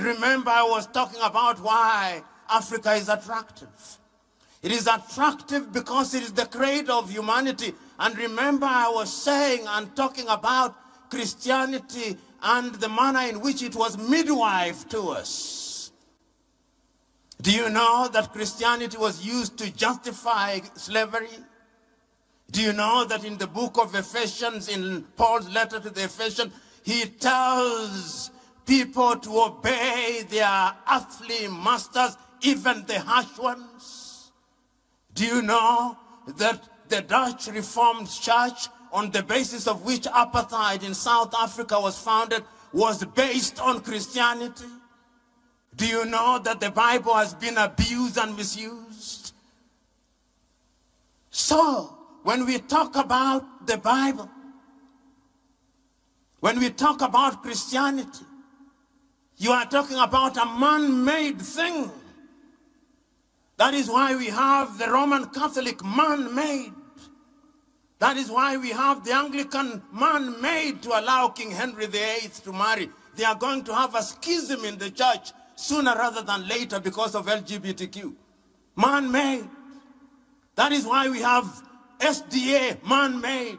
remember I was talking about why Africa is attractive. It is attractive because it is the cradle of humanity. And remember I was saying and talking about Christianity and the manner in which it was midwife to us. Do you know that Christianity was used to justify slavery? Do you know that in the book of Ephesians, in Paul's letter to the Ephesians, he tells people to obey their earthly masters, even the harsh ones? Do you know that the Dutch Reformed Church, on the basis of which apartheid in South Africa was founded, was based on Christianity? Do you know that the Bible has been abused and misused? So, when we talk about the Bible, when we talk about Christianity, you are talking about a man-made thing. That is why we have the Roman Catholic man-made. That is why we have the Anglican man-made to allow King Henry VIII to marry. They are going to have a schism in the church sooner rather than later because of LGBTQ. Man-made. That is why we have SDA, man-made.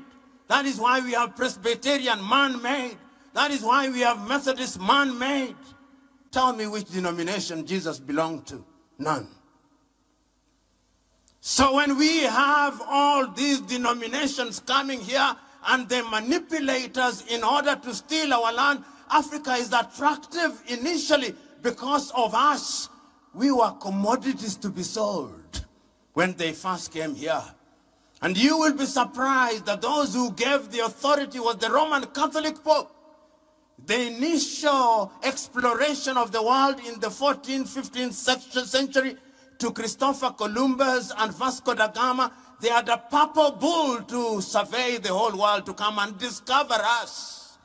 That is why we have Presbyterian, man-made. That is why we have Methodist, man-made. Tell me which denomination Jesus belonged to. None. So when we have all these denominations coming here and the manipulators in order to steal our land, Africa is attractive initially because of us. We were commodities to be sold when they first came here. And you will be surprised that those who gave the authority was the Roman Catholic Pope. The initial exploration of the world in the 14th, 15th century to Christopher Columbus and Vasco da Gama, they had a purple bull to survey the whole world, to come and discover us.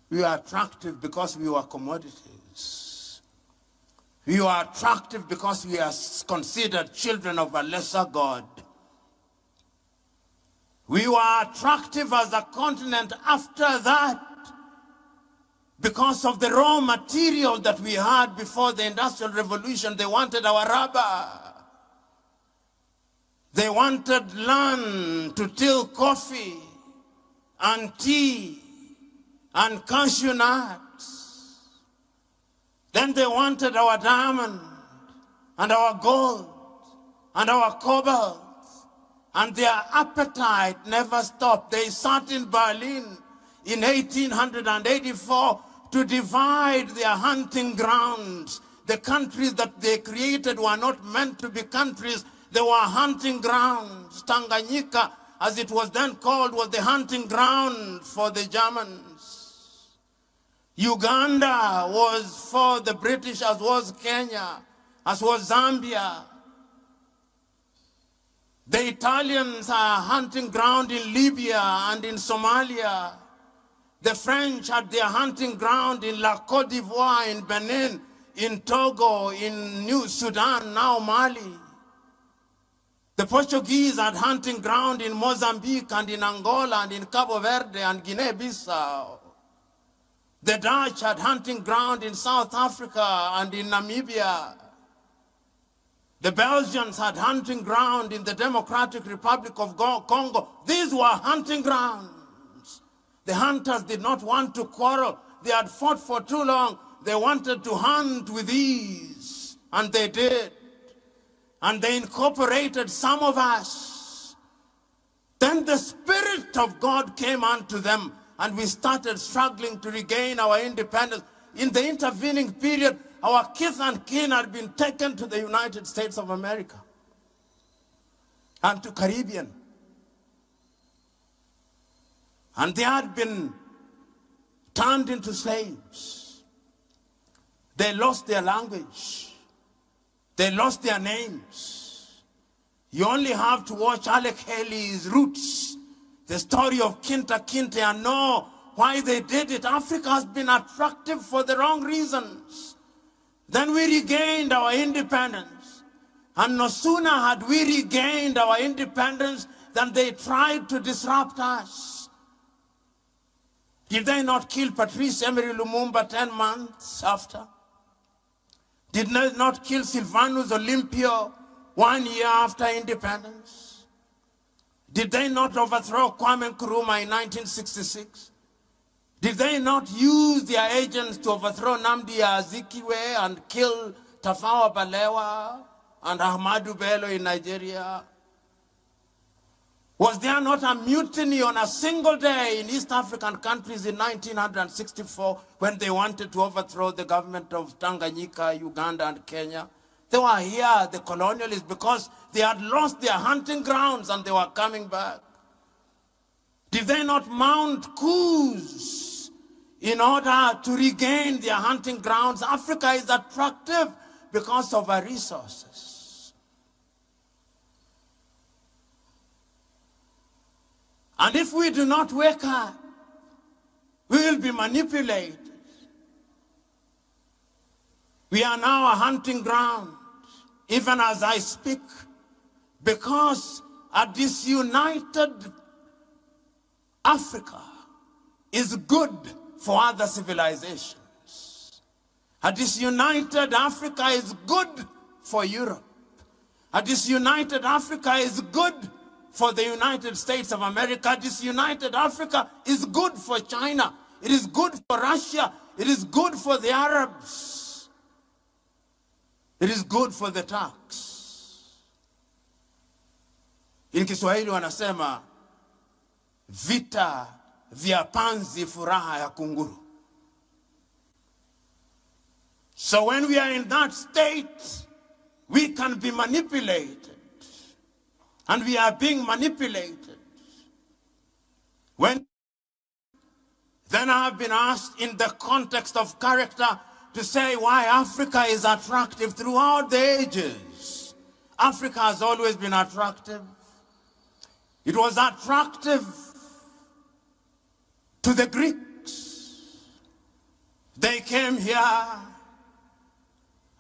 We are attractive because we were commodities. We are attractive because we are considered children of a lesser God. We were attractive as a continent after that because of the raw material that we had before the Industrial Revolution. They wanted our rubber. They wanted land to till coffee and tea and cashew nuts. Then they wanted our diamond and our gold and our cobalt. And their appetite never stopped. They sat in Berlin in 1884 to divide their hunting grounds. The countries that they created were not meant to be countries. They were hunting grounds. Tanganyika, as it was then called, was the hunting ground for the Germans. Uganda was for the British, as was Kenya, as was Zambia. The Italians are hunting ground in Libya and in Somalia. The French had their hunting ground in La Côte d'Ivoire, in Benin, in Togo, in New Sudan, now Mali. The Portuguese had hunting ground in Mozambique and in Angola and in Cabo Verde and Guinea-Bissau. The Dutch had hunting ground in South Africa and in Namibia. The Belgians had hunting ground in the Democratic Republic of Congo. These were hunting grounds. The hunters did not want to quarrel. They had fought for too long. They wanted to hunt with ease, and they did. And they incorporated some of us. Then the Spirit of God came unto them, and we started struggling to regain our independence. In the intervening period, our kith and kin had been taken to the United States of America and to Caribbean. And they had been turned into slaves. They lost their language. They lost their names. You only have to watch Alec Haley's Roots, the story of Kinta Kinte, and know why they did it. Africa has been attractive for the wrong reasons. Then we regained our independence. And no sooner had we regained our independence than they tried to disrupt us. Did they not kill Patrice Emery Lumumba 10 months after? Did they not kill Sylvanus Olympio 1 year after independence? Did they not overthrow Kwame Nkrumah in 1966? Did they not use their agents to overthrow Nnamdi Azikiwe and kill Tafawa Balewa and Ahmadu Bello in Nigeria? Was there not a mutiny on a single day in East African countries in 1964 when they wanted to overthrow the government of Tanganyika, Uganda, and Kenya? They were here, the colonialists, because they had lost their hunting grounds and they were coming back. Did they not mount coups in order to regain their hunting grounds? Africa is attractive because of our resources. And if we do not wake up, we will be manipulated. We are now a hunting ground, even as I speak, because a disunited Africa is good for other civilizations. A disunited Africa is good for Europe. A disunited Africa is good for the United States of America. A disunited Africa is good for China. It is good for Russia. It is good for the Arabs. It is good for the Turks. In Kiswahili wanasema vita vya panzi furaha ya kunguru. So when we are in that state, we can be manipulated. And we are being manipulated. Then I have been asked in the context of character to say why Africa is attractive throughout the ages. Africa has always been attractive. It was attractive to the Greeks. They came here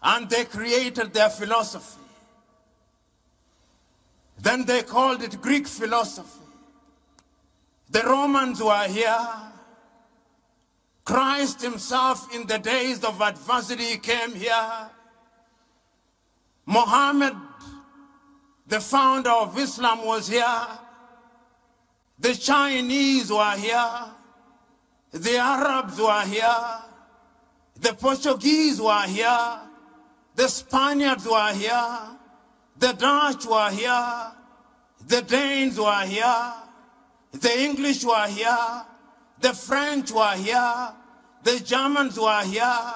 and they created their philosophy. Then they called it Greek philosophy. The Romans were here. Christ himself in the days of adversity came here. Muhammad, the founder of Islam, was here. The Chinese were here. The Arabs were here. The Portuguese were here. The Spaniards were here. The Dutch were here. The Danes were here. The English were here. The French were here. The Germans were here.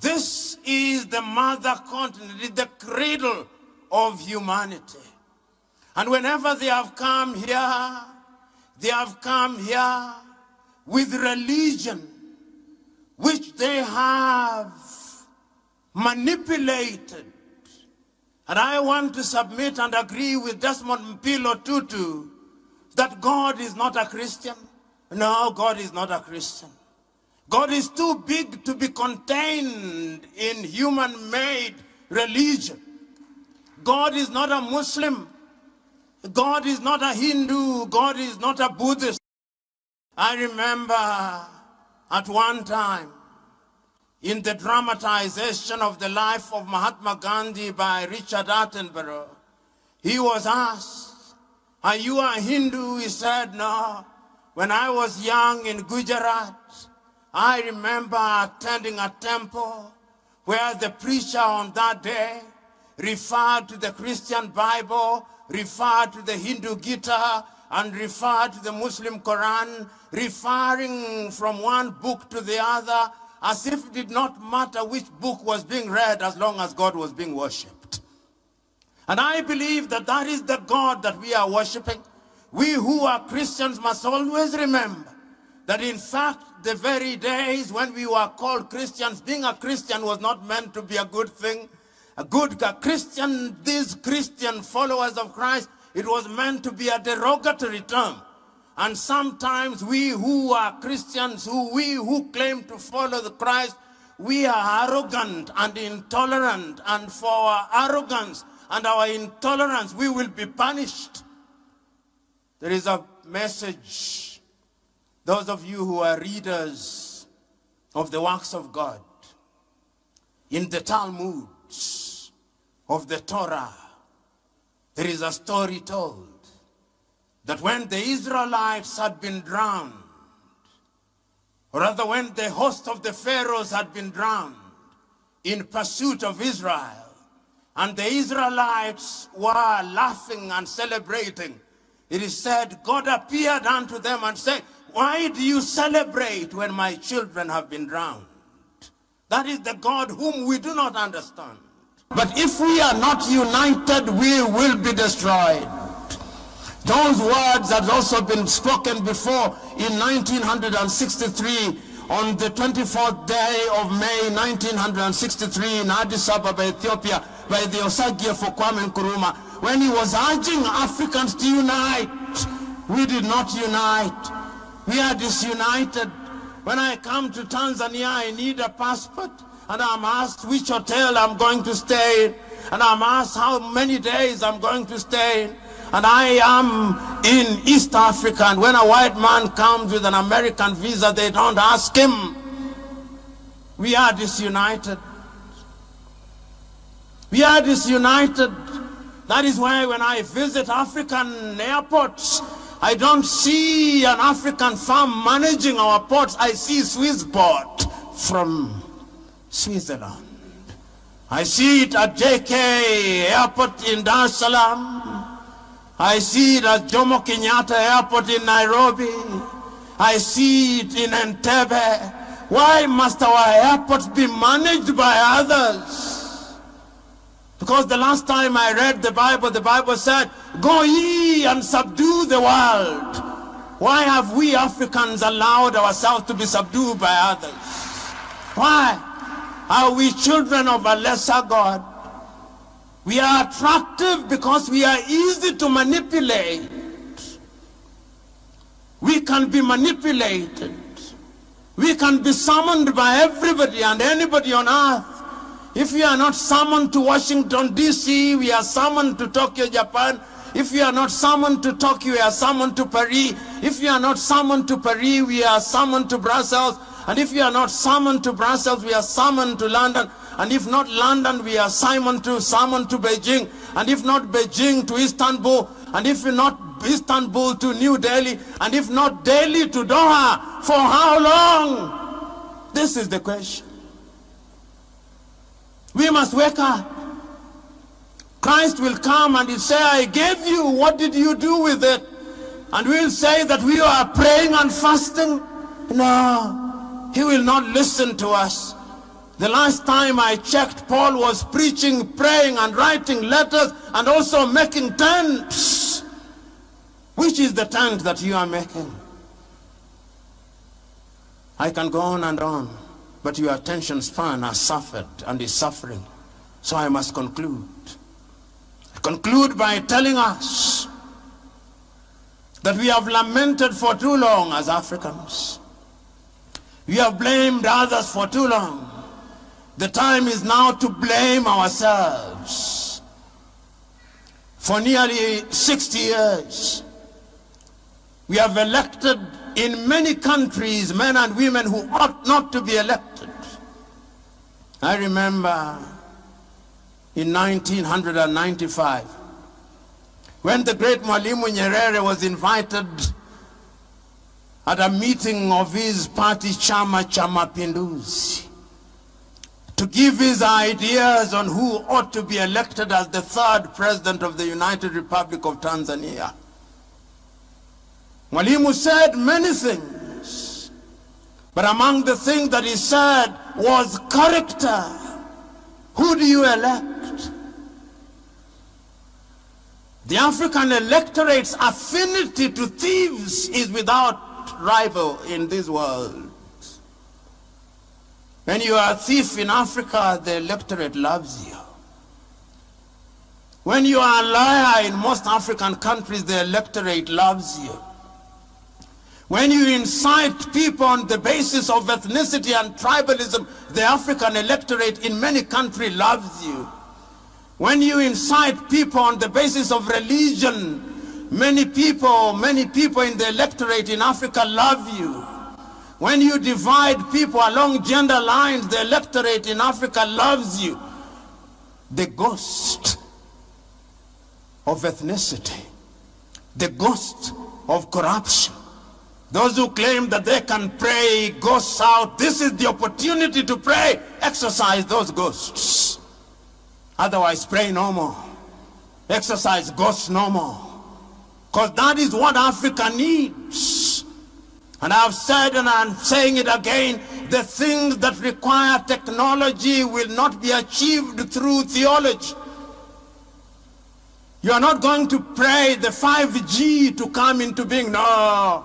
This is the mother continent, it is the cradle of humanity. And whenever they have come here with religion, which they have manipulated. And I want to submit and agree with Desmond Mpilo Tutu that God is not a Christian. No, God is not a Christian. God is too big to be contained in human-made religion. God is not a Muslim. God is not a Hindu. God is not a Buddhist. I remember at one time, in the dramatization of the life of Mahatma Gandhi by Richard Attenborough, he was asked, "Are you a Hindu?" He said, "No. When I was young in Gujarat, I remember attending a temple where the preacher on that day referred to the Christian Bible, referred to the Hindu Gita, and referred to the Muslim Quran, referring from one book to the other, as if it did not matter which book was being read as long as God was being worshipped." And I believe that that is the God that we are worshiping. We who are Christians must always remember that in fact, the very days when we were called Christians, being a Christian was not meant to be a good thing. A Christian, these Christian followers of Christ, it was meant to be a derogatory term. And sometimes we who are Christians, we who claim to follow the Christ, we are arrogant and intolerant. And for our arrogance and our intolerance, we will be punished. There is a message Those of you who are readers of the works of God, in the Talmuds of the Torah, there is a story told that when the Israelites had been drowned, or rather when the host of the Pharaohs had been drowned in pursuit of Israel, and the Israelites were laughing and celebrating, it is said, God appeared unto them and said, why do you celebrate when my children have been drowned? That is the God whom we do not understand. But if we are not united, we will be destroyed. Those words had also been spoken before in 1963, on the 24th day of May 1963 in Addis Ababa, Ethiopia, by the Osagie for Kwame Nkrumah, when he was urging Africans to unite. We did not unite. We are disunited. When I come to Tanzania, I need a passport, and I'm asked which hotel I'm going to stay in, and I'm asked how many days I'm going to stay in. And I am in East Africa, and when a white man comes with an American visa, they don't ask him. We are disunited. We are disunited. That is why when I visit African airports, I don't see an African firm managing our ports. I see Swissport from Switzerland. I see it at JK Airport in Dar es Salaam. I see it at Jomo Kenyatta Airport in Nairobi. I see it in Entebbe. Why must our airports be managed by others? Because the last time I read the Bible said, go ye and subdue the world. Why have we Africans allowed ourselves to be subdued by others? Why are we children of a lesser God? We are attractive because we are easy to manipulate. We can be manipulated. We can be summoned by everybody and anybody on earth. If we are not summoned to Washington, D.C., we are summoned to Tokyo, Japan. If we are not summoned to Tokyo, we are summoned to Paris. If we are not summoned to Paris, we are summoned to Brussels. And if we are not summoned to Brussels, we are summoned to London. And if not London, we are summoned to Beijing. And if not Beijing, to Istanbul. And if not Istanbul, to New Delhi. And if not Delhi, to Doha. For how long? This is the question. We must wake up. Christ will come and he'll say, I gave you, what did you do with it? And we'll say that we are praying and fasting. No, he will not listen to us. The last time I checked, Paul was preaching, praying, and writing letters, and also making tents. Which is the tent that you are making? I can go on and on, but your attention span has suffered and is suffering. So I must conclude. I conclude by telling us that we have lamented for too long as Africans. We have blamed others for too long. The time is now to blame ourselves. For nearly 60 years, we have elected in many countries men and women who ought not to be elected. I remember in 1995, when the great Mwalimu Nyerere was invited at a meeting of his party, Chama cha Mapinduzi, to give his ideas on who ought to be elected as the third president of the United Republic of Tanzania. Mwalimu said many things, but among the things that he said was character. Who do you elect? The African electorate's affinity to thieves is without rival in this world. When you are a thief in Africa, the electorate loves you. When you are a liar in most African countries, the electorate loves you. When you incite people on the basis of ethnicity and tribalism, the African electorate in many countries loves you. When you incite people on the basis of religion, Many people in the electorate in Africa love you. When you divide people along gender lines, the electorate in Africa loves you. The ghost of ethnicity, the ghost of corruption, those who claim that they can pray ghosts out, this is the opportunity to pray. Exorcise those ghosts. Otherwise, pray no more. Exercise ghosts no more. Because that is what Africa needs. And I've said, and I'm saying it again, the things that require technology will not be achieved through theology. You are not going to pray the 5G to come into being. No.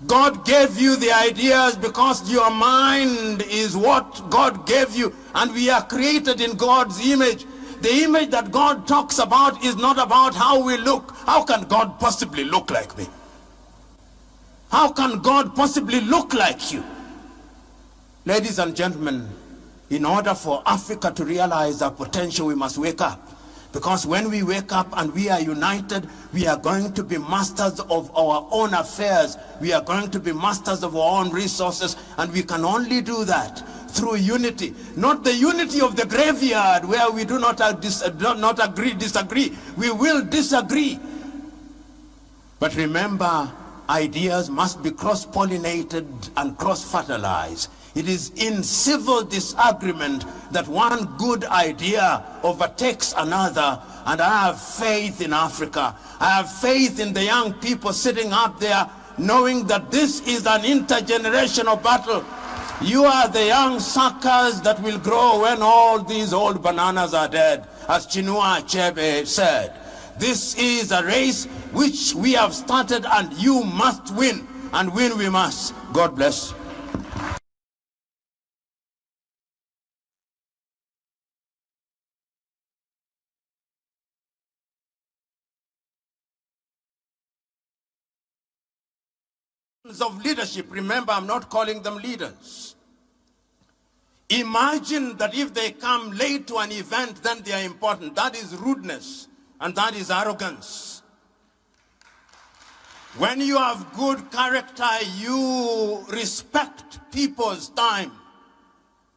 God gave you the ideas because your mind is what God gave you, and we are created in God's image. The image that God talks about is not about how we look. How can God possibly look like me? How can God possibly look like you? Ladies and gentlemen, in order for Africa to realize our potential, we must wake up. Because when we wake up and we are united, we are going to be masters of our own affairs. We are going to be masters of our own resources. And we can only do that through unity. Not the unity of the graveyard where we do not disagree. We will disagree. But remember, ideas must be cross-pollinated and cross-fertilized. It is in civil disagreement that one good idea overtakes another. And I have faith in Africa. I have faith in the young people sitting up there, knowing that this is an intergenerational battle. You are the young suckers that will grow when all these old bananas are dead, as Chinua Achebe said. This is a race which we have started, and you must win, and win we must. God bless. Of leadership, remember, I'm not calling them leaders. Imagine that if they come late to an event, then they are important. That is rudeness, and that is arrogance. When you have good character, you respect people's time.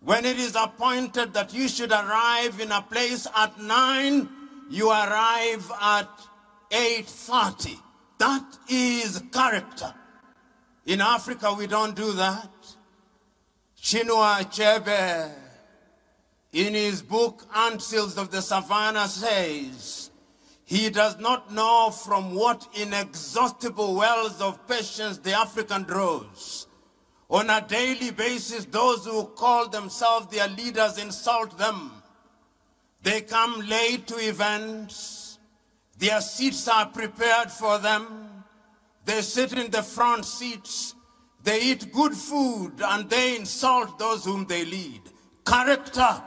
When it is appointed that you should arrive in a place at 9, you arrive at 8:30. That is character. In Africa, we don't do that. Chinua Achebe, in his book, Antseals of the Savannah, says, he does not know from what inexhaustible wells of patience the African draws. On a daily basis, those who call themselves their leaders insult them. They come late to events. Their seats are prepared for them. They sit in the front seats, they eat good food, and they insult those whom they lead. Character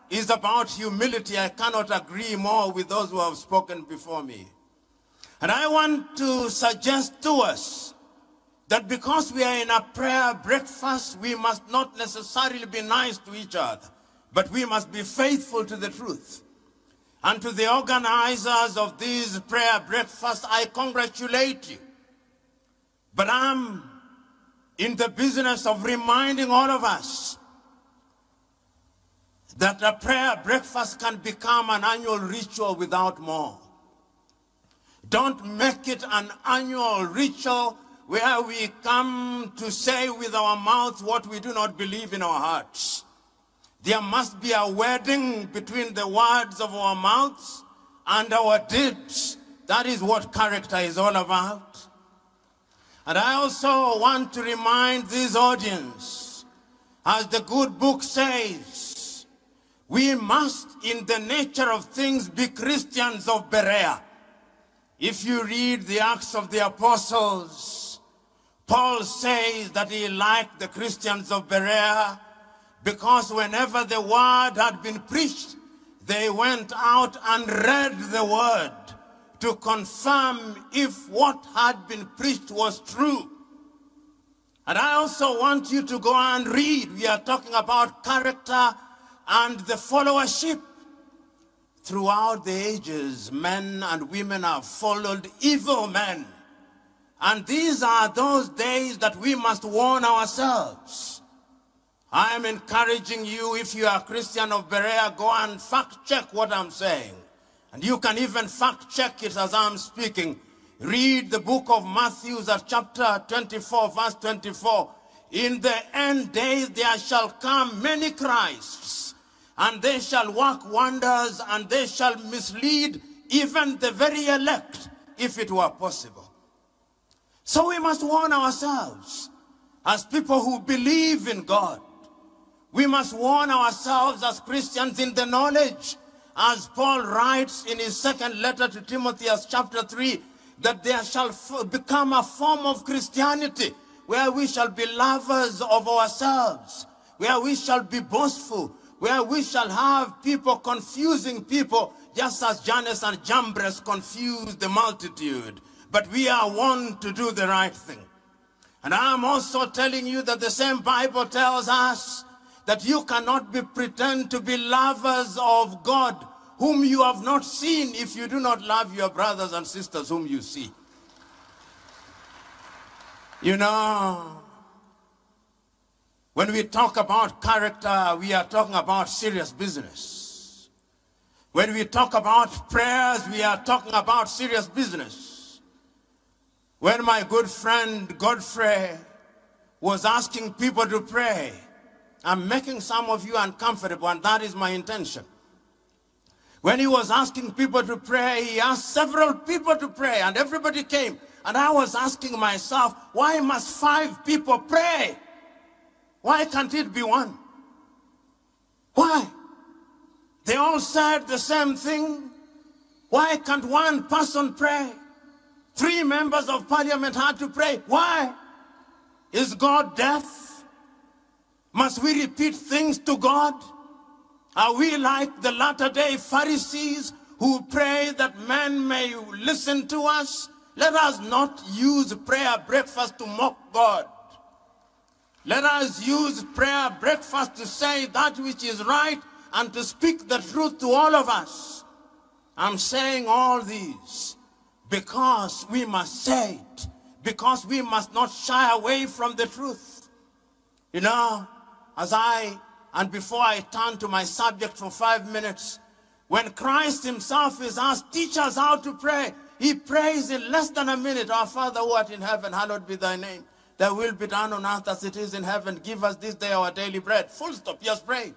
is about humility. I cannot agree more with those who have spoken before me. And I want to suggest to us that because we are in a prayer breakfast, we must not necessarily be nice to each other, but we must be faithful to the truth. And to the organizers of these prayer breakfasts, I congratulate you. But I'm in the business of reminding all of us that a prayer breakfast can become an annual ritual without more. Don't make it an annual ritual where we come to say with our mouths what we do not believe in our hearts. There must be a wedding between the words of our mouths and our deeds. That is what character is all about. And I also want to remind this audience, as the good book says, we must, in the nature of things, be Christians of Berea. If you read the Acts of the Apostles, Paul says that he liked the Christians of Berea because whenever the word had been preached, they went out and read the word to confirm if what had been preached was true. And I also want you to go and read. We are talking about character and the followership. throughout the ages, men and women have followed evil men. And these are those days that we must warn ourselves. I am encouraging you, if you are a Christian of Berea, go and fact check what I'm saying. And you can even fact check it as I'm speaking. Read the book of Matthew, chapter 24, verse 24. In the end days there shall come many Christs, and they shall work wonders, and they shall mislead even the very elect, if it were possible. So we must warn ourselves as people who believe in God. We must warn ourselves as Christians in the knowledge, as Paul writes in his second letter to Timothy, chapter 3, that there shall become a form of Christianity where we shall be lovers of ourselves, where we shall be boastful, where we shall have people confusing people, just as Jannes and Jambres confused the multitude. But we are warned to do the right thing. And I'm also telling you that the same Bible tells us that you cannot pretend to be lovers of God whom you have not seen if you do not love your brothers and sisters whom you see. You know, when we talk about character, we are talking about serious business. When we talk about prayers, we are talking about serious business. When my good friend Godfrey was asking people to pray, I'm making some of you uncomfortable, and that is my intention. When he was asking people to pray, he asked several people to pray, and everybody came. And I was asking myself, why must 5 people pray? Why can't it be 1? Why? They all said the same thing. Why can't 1 person pray? 3 members of parliament had to pray. Why? Is God deaf? Must we repeat things to God? Are we like the latter-day Pharisees who pray that men may listen to us? Let us not use prayer breakfast to mock God. Let us use prayer breakfast to say that which is right and to speak the truth to all of us. I'm saying all these because we must say it, because we must not shy away from the truth. You know, before I turn to my subject for 5 minutes, when Christ himself is asked, teach us how to pray, he prays in less than a minute. Our Father who art in heaven, hallowed be thy name. Thy will be done on earth as it is in heaven. Give us this day our daily bread. Full stop, just pray.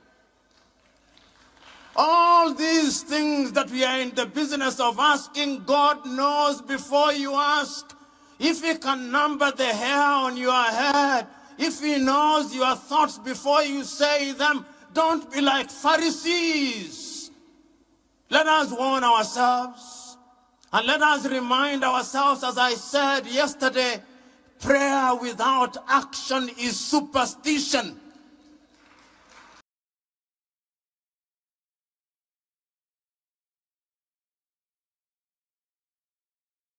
All these things that we are in the business of asking, God knows before you ask. If he can number the hair on your head, if he knows your thoughts before you say them, don't be like Pharisees. Let us warn ourselves, and let us remind ourselves, as I said yesterday, prayer without action is superstition.